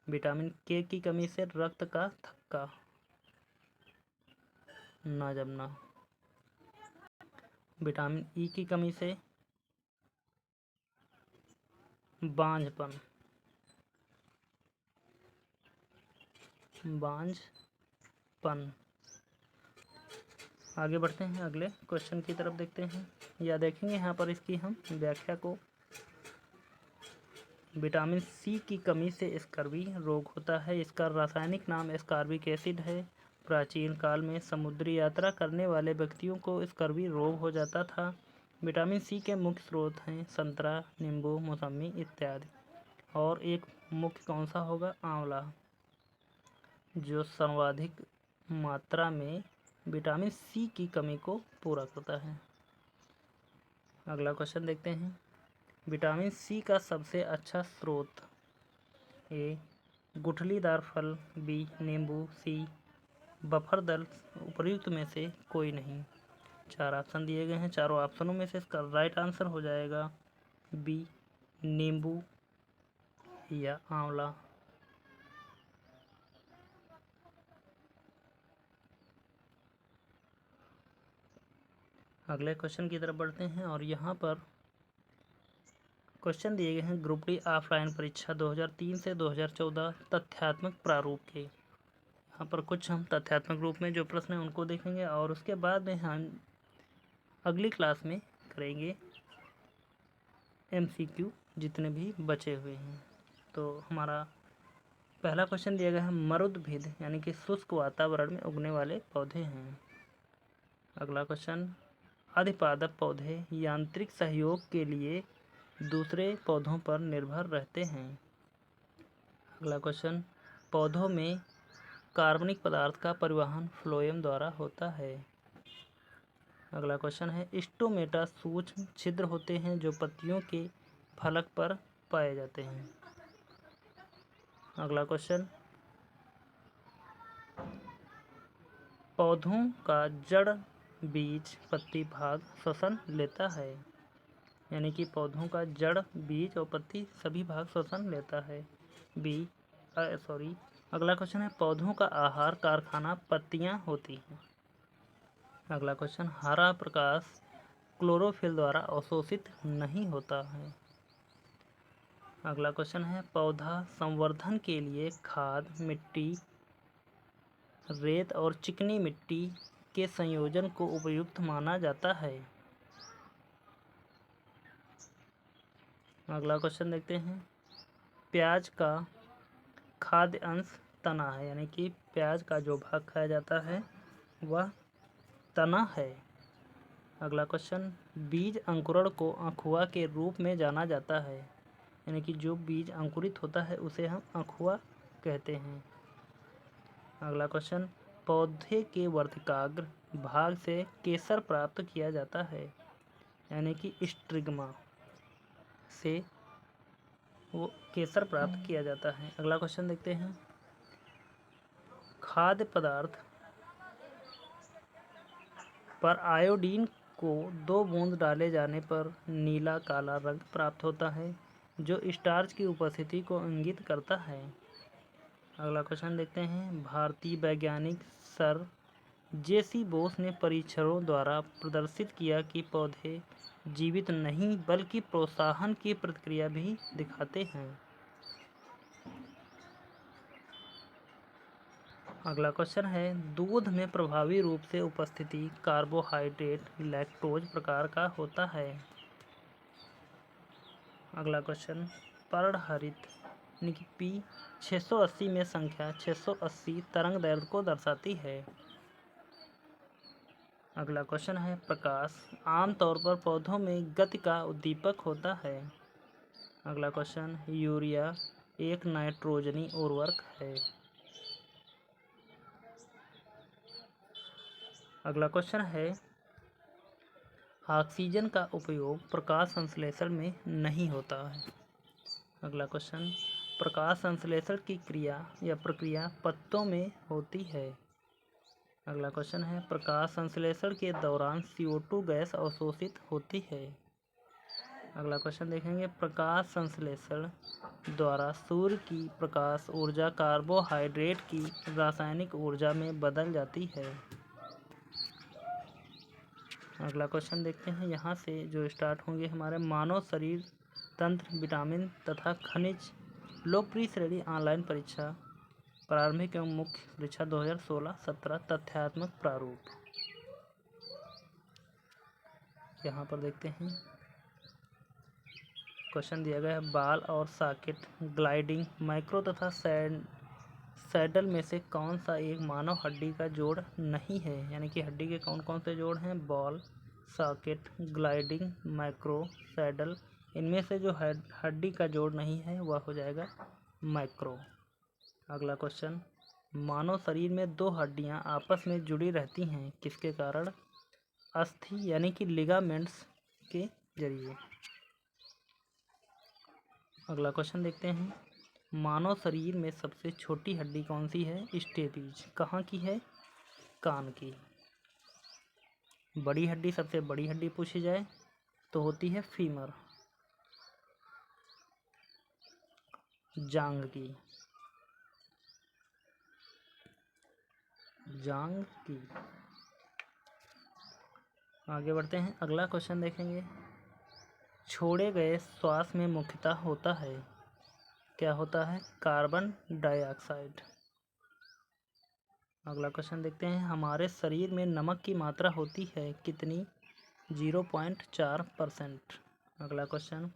विटामिन के की कमी से रक्त का थक्का, ना जमना। विटामिन ई की कमी से बांझपन, आगे बढ़ते हैं अगले क्वेश्चन की तरफ देखते हैं या देखेंगे यहाँ पर इसकी हम व्याख्या को। विटामिन सी की कमी से स्कर्वी रोग होता है। इसका रासायनिक नाम स्कॉर्बिक एसिड है। प्राचीन काल में समुद्री यात्रा करने वाले व्यक्तियों को स्कर्वी रोग हो जाता था। विटामिन सी के मुख्य स्रोत हैं संतरा, नींबू, मौसमी इत्यादि। और एक मुख्य कौन सा होगा? आंवला, जो सर्वाधिक मात्रा में विटामिन सी की कमी को पूरा करता है। अगला क्वेश्चन देखते हैं। विटामिन सी का सबसे अच्छा स्रोत? ए गुठलीदार फल, बी नींबू, सी बफरदल। उपर्युक्त में से कोई नहीं। 4 ऑप्शन दिए गए हैं। चारों ऑप्शनों में से इसका राइट आंसर हो जाएगा बी नींबू या आंवला। अगले क्वेश्चन की तरफ बढ़ते हैं और यहाँ पर क्वेश्चन दिए गए हैं ग्रुप डी ऑफलाइन परीक्षा 2003 से 2014 तथ्यात्मक प्रारूप के। यहाँ पर कुछ हम तथ्यात्मक रूप में जो प्रश्न हैं उनको देखेंगे और उसके बाद में हम अगली क्लास में करेंगे MCQ जितने भी बचे हुए हैं। तो हमारा पहला क्वेश्चन दिया गया है मरुद्भिद यानी कि शुष्क वातावरण में उगने वाले पौधे हैं। अगला क्वेश्चन अधिपादप पौधे यांत्रिक सहयोग के लिए दूसरे पौधों पर निर्भर रहते हैं। अगला क्वेश्चन पौधों में कार्बनिक पदार्थ का परिवहन फ्लोएम द्वारा होता है। अगला क्वेश्चन है स्टोमेटा सूक्ष्म छिद्र होते हैं जो पत्तियों के फलक पर पाए जाते हैं। अगला क्वेश्चन पौधों का जड़, बीज, पत्ती भाग श्वसन लेता है। यानी कि पौधों का जड़, बीज और पत्ती सभी भाग श्वसन लेता है। अगला क्वेश्चन है पौधों का आहार कारखाना पत्तियां होती हैं। अगला क्वेश्चन हरा प्रकाश क्लोरोफिल द्वारा अवशोषित नहीं होता है। अगला क्वेश्चन है पौधा संवर्धन के लिए खाद, मिट्टी, रेत और चिकनी मिट्टी के संयोजन को उपयुक्त माना जाता है। अगला क्वेश्चन देखते हैं प्याज का खाद्य अंश तना है। यानी कि प्याज का जो भाग खाया जाता है वह तना है। अगला क्वेश्चन बीज अंकुरण को अँखुआ के रूप में जाना जाता है। यानी कि जो बीज अंकुरित होता है उसे हम अँखुआ कहते हैं। अगला क्वेश्चन पौधे के वर्तिकाग्र भाग से केसर प्राप्त किया जाता है। यानी कि स्ट्रिग्मा से वो केसर प्राप्त किया जाता है। अगला क्वेश्चन देखते हैं खाद्य पदार्थ पर आयोडीन को 2 बूंद डाले जाने पर नीला काला रंग प्राप्त होता है जो स्टार्च की उपस्थिति को इंगित करता है। अगला क्वेश्चन देखते हैं भारतीय वैज्ञानिक सर JC बोस ने परीक्षणों द्वारा प्रदर्शित किया कि पौधे जीवित नहीं बल्कि प्रोत्साहन की प्रतिक्रिया भी दिखाते हैं। अगला क्वेश्चन है, दूध में प्रभावी रूप से उपस्थिति कार्बोहाइड्रेट लैक्टोज प्रकार का होता है। अगला क्वेश्चन, पर्णहरित यानी कि पी 680 में संख्या 680 तरंग दैर्ध्य को दर्शाती है। अगला क्वेश्चन है, प्रकाश आमतौर पर पौधों में गति का उद्दीपक होता है। अगला क्वेश्चन, यूरिया एक नाइट्रोजनी उर्वरक है। अगला क्वेश्चन है, ऑक्सीजन का उपयोग प्रकाश संश्लेषण में नहीं होता है। अगला क्वेश्चन, प्रकाश संश्लेषण की क्रिया या प्रक्रिया पत्तों में होती है। अगला क्वेश्चन है, प्रकाश संश्लेषण के दौरान CO2 गैस अवशोषित होती है। अगला क्वेश्चन देखेंगे, प्रकाश संश्लेषण द्वारा सूर्य की प्रकाश ऊर्जा कार्बोहाइड्रेट की रासायनिक ऊर्जा में बदल जाती है। अगला क्वेश्चन देखते हैं, यहाँ से जो स्टार्ट होंगे हमारे मानव शरीर तंत्र, विटामिन तथा खनिज, लोकप्रिय श्रेणी, ऑनलाइन परीक्षा, प्रारंभिक एवं मुख्य परीक्षा 2016-17, तथ्यात्मक प्रारूप। यहाँ पर देखते हैं क्वेश्चन दिया गया है, बाल और सॉकेट ग्लाइडिंग माइक्रो तथा सैडल में से कौन सा एक मानव हड्डी का जोड़ नहीं है। यानी कि हड्डी के कौन कौन से जोड़ हैं, ball, socket, gliding, micro, saddle. इनमें से जो हड्डी का जोड़ नहीं है वह हो जाएगा माइक्रो। अगला क्वेश्चन, मानव शरीर में दो हड्डियां आपस में जुड़ी रहती हैं किसके कारण, अस्थि यानी कि लिगामेंट्स के जरिए। अगला क्वेश्चन देखते हैं, मानव शरीर में सबसे छोटी हड्डी कौन सी है, स्टेपीज। कहाँ की है, कान की। बड़ी हड्डी, सबसे बड़ी हड्डी पूछी जाए तो होती है फीमर, जांग की। आगे बढ़ते हैं, अगला क्वेश्चन देखेंगे, छोड़े गए श्वास में मुख्यतः होता है, क्या होता है, कार्बन डाइऑक्साइड। अगला क्वेश्चन देखते हैं, हमारे शरीर में नमक की मात्रा होती है कितनी, 0.4%। अगला क्वेश्चन,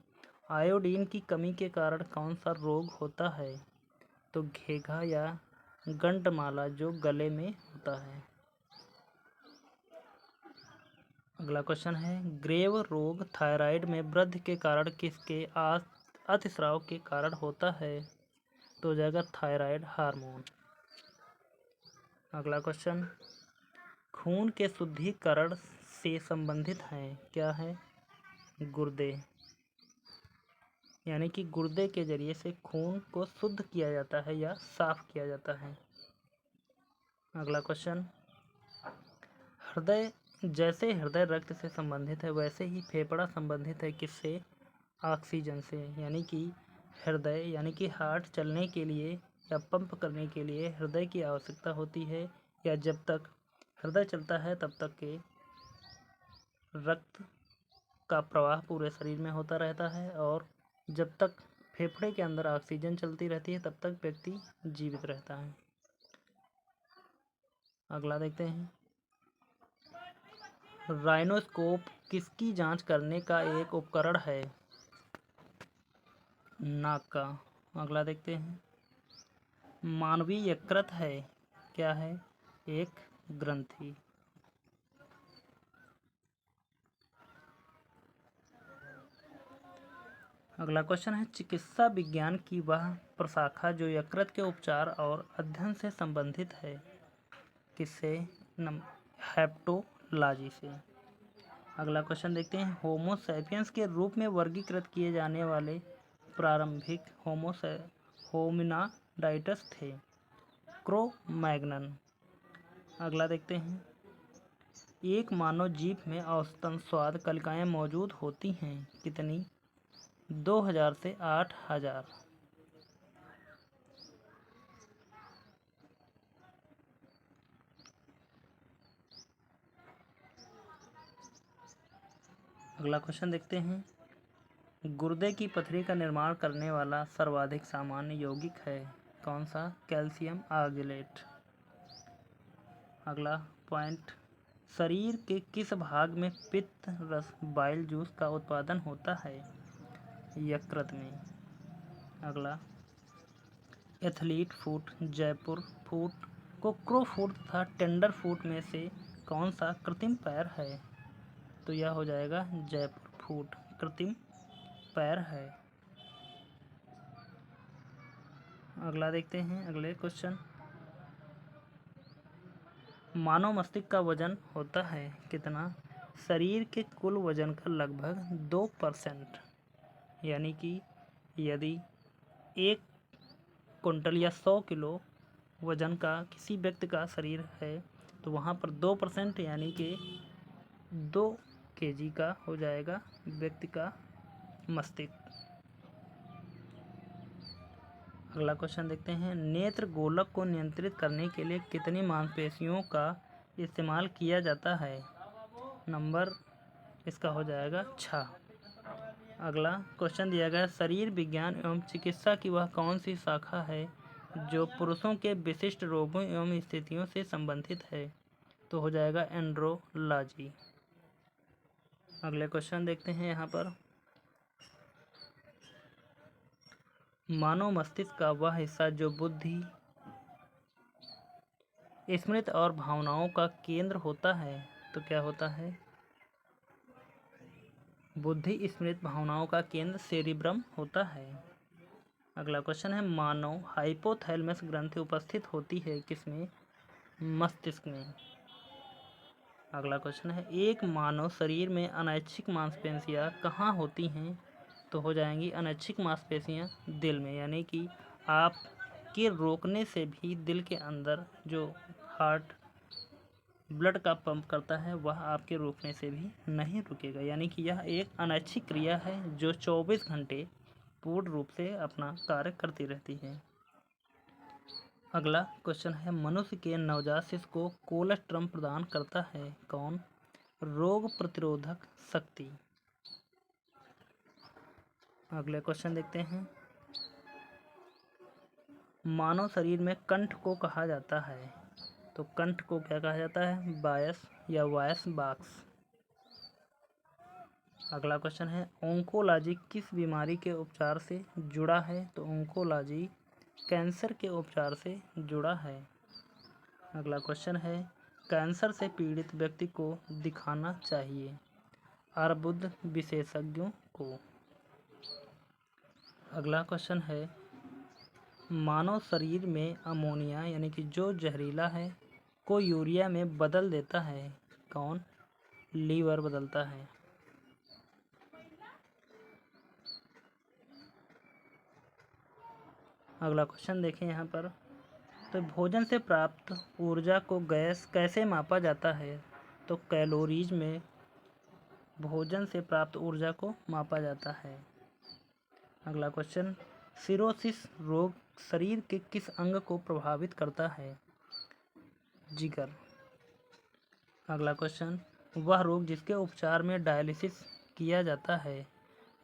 आयोडीन की कमी के कारण कौन सा रोग होता है, तो घेघा या गंडमाला जो गले में होता है। अगला क्वेश्चन है, ग्रेव रोग थायराइड में वृद्धि के कारण किसके अतिस्राव के कारण होता है, तो हो जाएगा थायराइड हार्मोन। अगला क्वेश्चन, खून के शुद्धिकरण से संबंधित हैं, क्या है, गुर्दे। यानी कि गुर्दे के जरिए से खून को शुद्ध किया जाता है या साफ किया जाता है। अगला क्वेश्चन, हृदय, जैसे हृदय रक्त से संबंधित है वैसे ही फेफड़ा संबंधित है किससे, ऑक्सीजन से। यानी कि हृदय यानी कि हार्ट चलने के लिए या पंप करने के लिए हृदय की आवश्यकता होती है, या जब तक हृदय चलता है तब तक के रक्त का प्रवाह पूरे शरीर में होता रहता है, और जब तक फेफड़े के अंदर ऑक्सीजन चलती रहती है तब तक व्यक्ति जीवित रहता है। अगला देखते हैं, राइनोस्कोप किसकी जांच करने का एक उपकरण है, नाक का। अगला देखते हैं, मानवीय यकृत है, क्या है, एक ग्रंथि। अगला क्वेश्चन है, चिकित्सा विज्ञान की वह प्रशाखा जो यकृत के उपचार और अध्ययन से संबंधित है, किससे, हेप्टोलॉजी से। अगला क्वेश्चन देखते हैं, होमो सैपियंस के रूप में वर्गीकृत किए जाने वाले प्रारंभिक होमिनाडाइट्स थे, क्रो-मैग्नन। अगला देखते हैं, एक मानव जीभ में औसतन स्वाद कलिकाएं मौजूद होती हैं कितनी, 2000 से 8000। अगला क्वेश्चन देखते हैं, गुर्दे की पथरी का निर्माण करने वाला सर्वाधिक सामान्य यौगिक है, कौन सा, कैल्शियम ऑक्जेलेट। अगला पॉइंट, शरीर के किस भाग में पित्त रस बाइल जूस का उत्पादन होता है? यकृत में। अगला, एथलीट फूट, जयपुर फूट, कोकरो फूट तथा टेंडर फूट में से कौन सा कृत्रिम पैर है? तो यह हो जाएगा जयपुर फूट कृत्रिम पैर है। अगला देखते हैं, अगले क्वेश्चन, मानव मस्तिष्क का वजन होता है कितना? शरीर के कुल वजन का लगभग 2%। यानी कि यदि 1 कुंटल या 100 किलो वजन का किसी व्यक्ति का शरीर है तो वहाँ पर 2% यानी कि 2 kg का हो जाएगा व्यक्ति का मस्तिष्क। अगला क्वेश्चन देखते हैं, नेत्र गोलक को नियंत्रित करने के लिए कितनी मांसपेशियों का इस्तेमाल किया जाता है? नंबर इसका हो जाएगा 6। अगला क्वेश्चन दिया गया, शरीर विज्ञान एवं चिकित्सा की वह कौन सी शाखा है जो पुरुषों के विशिष्ट रोगों एवं स्थितियों से संबंधित है? तो हो जाएगा एंड्रोलॉजी। अगले क्वेश्चन देखते हैं यहाँ पर, मानव मस्तिष्क का वह हिस्सा जो बुद्धि, स्मृति और भावनाओं का केंद्र होता है तो क्या होता है? बुद्धि, स्मृति, भावनाओं का केंद्र सेरिब्रम होता है। अगला क्वेश्चन है, मानव हाइपोथैलेमस ग्रंथि उपस्थित होती है किसमें? मस्तिष्क में। अगला क्वेश्चन है, एक मानव शरीर में अनैच्छिक मांसपेशियां कहाँ होती हैं? तो हो जाएंगी अनैच्छिक मांसपेशियां दिल में। यानी कि आप के रोकने से भी दिल के अंदर जो हार्ट ब्लड का पंप करता है वह आपके रोकने से भी नहीं रुकेगा। यानी कि यह एक अनैच्छिक क्रिया है जो 24 घंटे पूर्ण रूप से अपना कार्य करती रहती है। अगला क्वेश्चन है, मनुष्य के नवजात शिशु को कोलेस्ट्रम प्रदान करता है कौन? रोग प्रतिरोधक शक्ति। अगले क्वेश्चन देखते हैं, मानव शरीर में कंठ को कहा जाता है तो कंठ को क्या कहा जाता है? बायस या वायस बॉक्स। अगला क्वेश्चन है, ओंकोलॉजी किस बीमारी के उपचार से जुड़ा है? तो ओंकोलॉजी कैंसर के उपचार से जुड़ा है। अगला क्वेश्चन है, कैंसर से पीड़ित व्यक्ति को दिखाना चाहिए अर्बुद विशेषज्ञों को। अगला क्वेश्चन है, मानव शरीर में अमोनिया यानी कि जो जहरीला है को यूरिया में बदल देता है कौन? लीवर बदलता है। अगला क्वेश्चन देखें यहाँ पर, तो भोजन से प्राप्त ऊर्जा को गैस कैसे मापा जाता है? तो कैलोरीज में भोजन से प्राप्त ऊर्जा को मापा जाता है। अगला क्वेश्चन, सिरोसिस रोग शरीर के किस अंग को प्रभावित करता है? जिगर। अगला क्वेश्चन, वह रोग जिसके उपचार में डायलिसिस किया जाता है?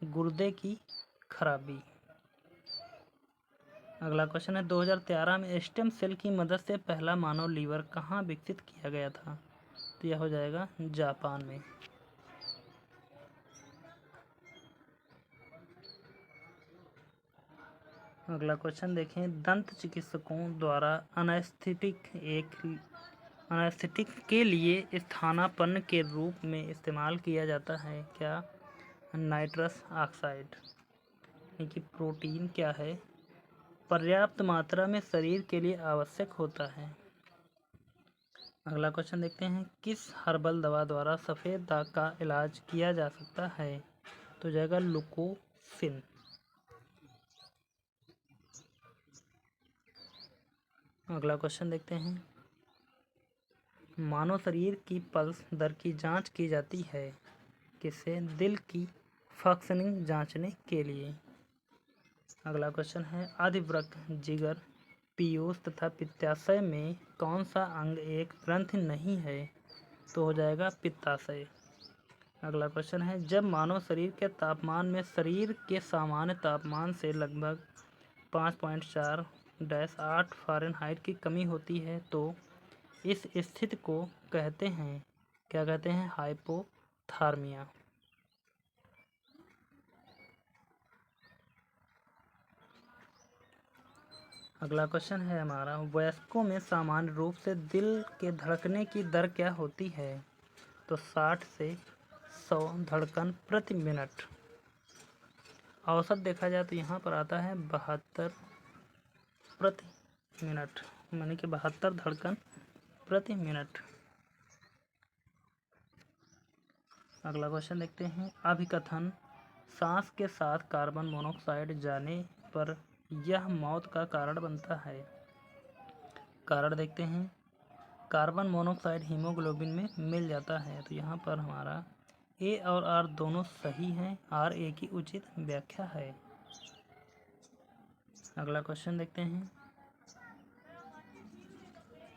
गुर्दे की खराबी। अगला क्वेश्चन है, 2013 में स्टेम सेल की मदद से पहला मानव लीवर कहाँ विकसित किया गया था? तो यह हो जाएगा जापान में। अगला क्वेश्चन देखें, दंत चिकित्सकों द्वारा अनेस्थेटिक के लिए स्थानापन्न के रूप में इस्तेमाल किया जाता है क्या? Nitrous oxide. यानी कि प्रोटीन क्या है? पर्याप्त मात्रा में शरीर के लिए आवश्यक होता है। अगला क्वेश्चन देखते हैं, किस हर्बल दवा द्वारा सफ़ेद दाग का इलाज किया जा सकता है? तो जाएगा लुकोफिन। अगला क्वेश्चन देखते हैं, मानव शरीर की पल्स दर की जांच की जाती है किससे? दिल की फंक्शनिंग जांचने के लिए। अगला क्वेश्चन है, आदिवृक्क, जिगर, पीयूष तथा पित्ताशय में कौन सा अंग एक ग्रंथि नहीं है? तो हो जाएगा पित्ताशय। अगला क्वेश्चन है, जब मानव शरीर के तापमान में शरीर के सामान्य तापमान से लगभग 5.4-8 फ़ारेनहाइट की कमी होती है तो इस स्थिति को कहते हैं, क्या कहते हैं? हाइपोथर्मिया। अगला क्वेश्चन है हमारा, वयस्कों में सामान्य रूप से दिल के धड़कने की दर क्या होती है? तो 60 से 100 धड़कन प्रति मिनट। औसत देखा जाए तो यहाँ पर आता है 72 प्रति मिनट, यानी कि 72 धड़कन प्रति मिनट। अगला क्वेश्चन देखते हैं, अभिकथन सांस के साथ कार्बन मोनोऑक्साइड जाने पर यह मौत का कारण बनता है। कारण देखते हैं, कार्बन मोनोऑक्साइड हीमोग्लोबिन में मिल जाता है। तो यहाँ पर हमारा ए और आर दोनों सही हैं, आर ए की उचित व्याख्या है। अगला क्वेश्चन देखते हैं,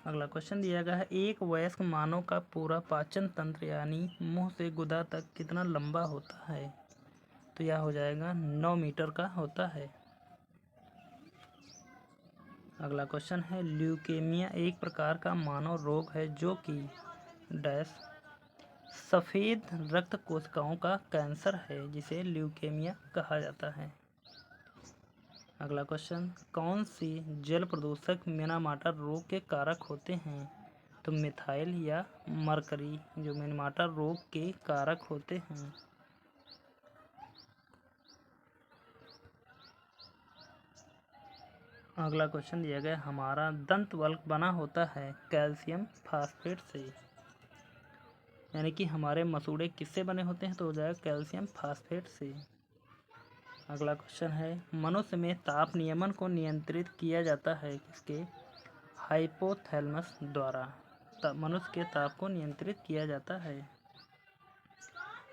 अगला क्वेश्चन दिया गया है, एक वयस्क मानव का पूरा पाचन तंत्र यानी मुंह से गुदा तक कितना लंबा होता है? तो यह हो जाएगा 9 मीटर का होता है। अगला क्वेश्चन है, ल्यूकेमिया एक प्रकार का मानव रोग है जो कि डैश सफ़ेद रक्त कोशिकाओं का कैंसर है, जिसे ल्यूकेमिया कहा जाता है। अगला क्वेश्चन, कौन सी जल प्रदूषक मिनामाटा रोग के कारक होते हैं? तो मिथाइल या मरकरी जो मिनामाटा रोग के कारक होते हैं। अगला क्वेश्चन दिया गया, हमारा दंत वल्क बना होता है कैल्शियम फास्फेट से, यानी कि हमारे मसूड़े किससे बने होते हैं? तो हो जाएगा कैल्शियम फास्फेट से। अगला क्वेश्चन है, मनुष्य में ताप नियमन को नियंत्रित किया जाता है किसके? हाइपोथैलेमस द्वारा मनुष्य के ताप को नियंत्रित किया जाता है।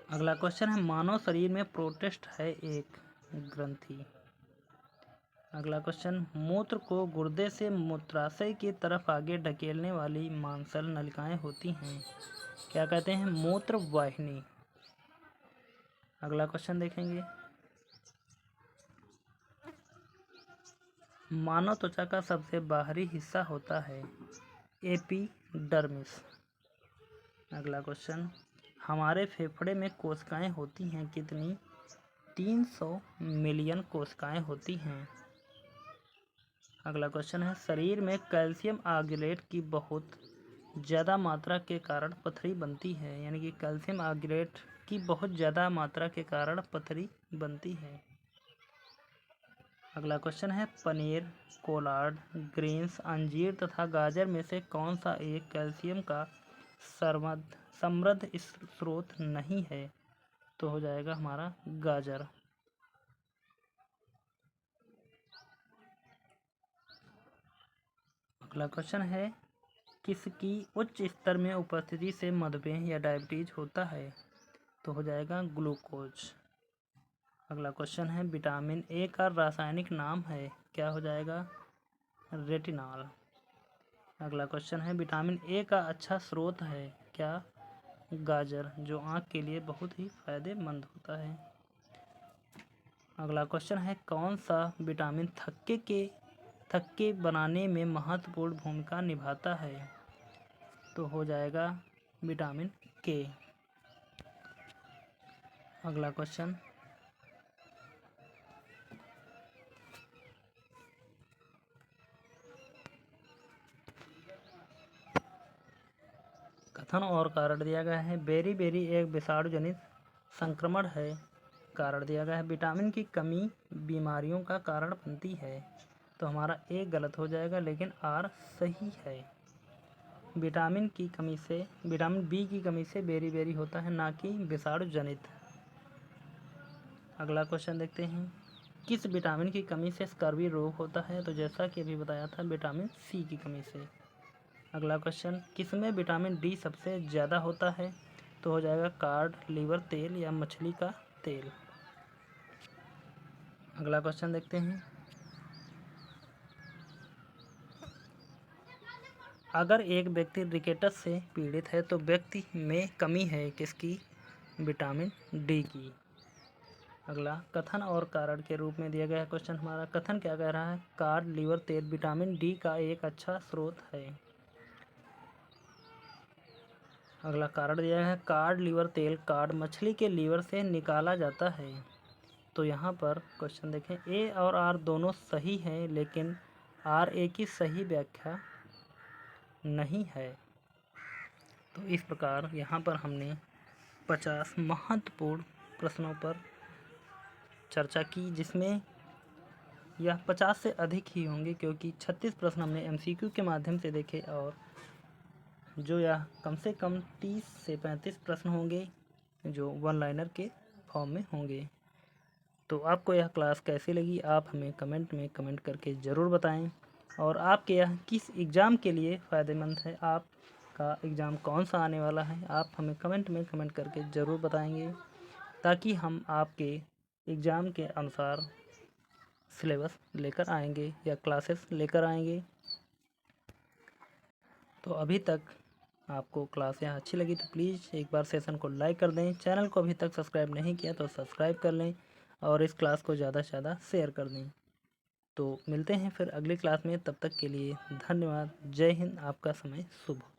अगला क्वेश्चन है, मानव शरीर में प्रोस्टेट है एक ग्रंथि। अगला क्वेश्चन, मूत्र को गुर्दे से मूत्राशय की तरफ आगे ढकेलने वाली मांसल नलिकाएं होती हैं, क्या कहते हैं? मूत्र वाहिनी। अगला क्वेश्चन देखेंगे, मानव त्वचा का सबसे बाहरी हिस्सा होता है एपिडर्मिस। अगला क्वेश्चन, हमारे फेफड़े में कोशिकाएं होती हैं कितनी? 300 मिलियन कोशिकाएं होती हैं। अगला क्वेश्चन है, शरीर में कैल्शियम ऑक्जेलेट की बहुत ज़्यादा मात्रा के कारण पथरी बनती है, यानी कि कैल्शियम ऑक्जेलेट की बहुत ज़्यादा मात्रा के कारण पथरी बनती है। अगला क्वेश्चन है, पनीर, कोलाड, ग्रीन्स, अंजीर तथा गाजर में से कौन सा एक कैल्शियम का समृद्ध स्रोत नहीं है? तो हो जाएगा हमारा गाजर। अगला क्वेश्चन है, किसकी उच्च स्तर में उपस्थिति से मधुमेह या डायबिटीज होता है? तो हो जाएगा ग्लूकोज। अगला क्वेश्चन है, विटामिन ए का रासायनिक नाम है, क्या हो जाएगा? रेटिनॉल। अगला क्वेश्चन है, विटामिन ए का अच्छा स्रोत है क्या? गाजर, जो आँख के लिए बहुत ही फायदेमंद होता है। अगला क्वेश्चन है, कौन सा विटामिन थक्के बनाने में महत्वपूर्ण भूमिका निभाता है? तो हो जाएगा विटामिन के। अगला क्वेश्चन, कथन और कारण दिया गया है, बेरी एक विषाणु जनित संक्रमण है। कारण दिया गया है, विटामिन की कमी बीमारियों का कारण बनती है। तो हमारा ए गलत हो जाएगा, लेकिन आर सही है। विटामिन बी की कमी से बेरी होता है, ना कि विषाणु जनित। अगला क्वेश्चन देखते हैं, किस विटामिन की कमी से स्कर्वी रोग होता है? तो जैसा कि अभी बताया था, विटामिन सी की कमी से। अगला क्वेश्चन, किसमें विटामिन डी सबसे ज़्यादा होता है? तो हो जाएगा कार्ड लीवर तेल या मछली का तेल। अगला क्वेश्चन देखते हैं, अगर एक व्यक्ति रिकेटस से पीड़ित है तो व्यक्ति में कमी है किसकी? विटामिन डी की। अगला, कथन और कारण के रूप में दिया गया है क्वेश्चन हमारा। कथन क्या कह रहा है? कार्ड लीवर तेल विटामिन डी का एक अच्छा स्रोत है। अगला कारण दिया है कार्ड लीवर तेल कार्ड मछली के लीवर से निकाला जाता है। तो यहाँ पर क्वेश्चन देखें, ए और आर दोनों सही हैं, लेकिन आर ए की सही व्याख्या नहीं है। तो इस प्रकार यहाँ पर हमने 50 महत्वपूर्ण प्रश्नों पर चर्चा की, जिसमें यह 50 से अधिक ही होंगे, क्योंकि 36 प्रश्न हमने एमसीक्यू के माध्यम से देखे और जो यह कम से कम 30 से 35 प्रश्न होंगे जो वन लाइनर के फॉर्म में होंगे। तो आपको यह क्लास कैसी लगी आप हमें कमेंट में कमेंट करके ज़रूर बताएं, और आपके यह किस एग्ज़ाम के लिए फ़ायदेमंद है, आपका एग्ज़ाम कौन सा आने वाला है, आप हमें कमेंट में कमेंट करके ज़रूर बताएंगे, ताकि हम आपके एग्ज़ाम के अनुसार सिलेबस लेकर आएंगे या क्लासेस लेकर आएंगे। तो अभी तक आपको क्लास यहाँ अच्छी लगी तो प्लीज़ एक बार सेशन को लाइक कर दें, चैनल को अभी तक सब्सक्राइब नहीं किया तो सब्सक्राइब कर लें और इस क्लास को ज़्यादा से ज़्यादा शेयर कर दें। तो मिलते हैं फिर अगली क्लास में, तब तक के लिए धन्यवाद। जय हिंद, आपका समय शुभ हो।